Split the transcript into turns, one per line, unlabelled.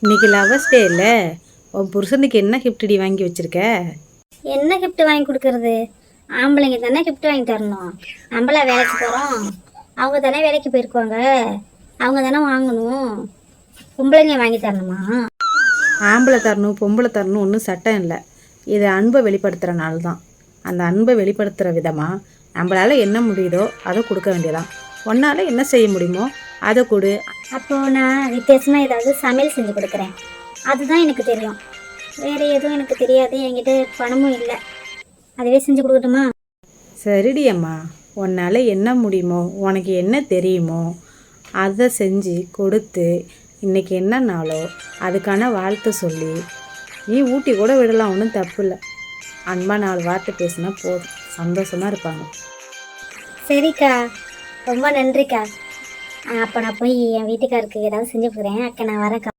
இன்னைக்கு லவர்ஸ் டே இல்லை, உன் புருஷனுக்கு என்ன கிஃப்ட் வாங்கி வச்சிருக்க?
என்ன gift வாங்கி கொடுக்கறது? ஆம்பளைங்க தானே gift வாங்கி தரணும். நம்மளா வேலைக்கு போகிறோம்? அவங்க தானே வேலைக்கு போயிருக்குவாங்க, அவங்க தானே வாங்கணும். பொம்பளைங்க வாங்கி தரணுமா?
ஆம்பளை தரணும் பொம்பளை தரணும் ஒன்றும் சட்டம் இல்லை. இது அன்பை வெளிப்படுத்துகிறனால தான். அந்த அன்பை வெளிப்படுத்துகிற விதமாக நம்மளால் என்ன முடியுதோ அதை கொடுக்க வேண்டியதான். உன்னால் என்ன செய்ய முடியுமோ அதை கொடு.
அப்போது நான் வித்தியாசமாக ஏதாவது சமையல் செஞ்சு கொடுக்குறேன், அதுதான் எனக்கு தெரியும். வேறு எதுவும் எனக்கு தெரியாது, என்கிட்ட பணமும் இல்லை. அதுவே செஞ்சு கொடுக்கட்டுமா?
சரிடி அம்மா, உன்னால் என்ன முடியுமோ உனக்கு என்ன தெரியுமோ அதை செஞ்சு கொடுத்து இன்றைக்கி என்ன நாளோ அதுக்கான வாழ்த்து சொல்லி நீ ஊட்டி கூட விடலாம், ஒன்றும் தப்பு இல்லை. அன்பாக 4 வார்த்தை பேசினா போதும், சந்தோஷமாக இருப்பாங்க.
சரிக்கா, ரொம்ப நன்றிக்கா. அப்போ நான் போய் என் வீட்டுக்காருக்கு ஏதாவது செஞ்சு கொடுக்குறேன். அக்கா நான் வரேன்க்கா.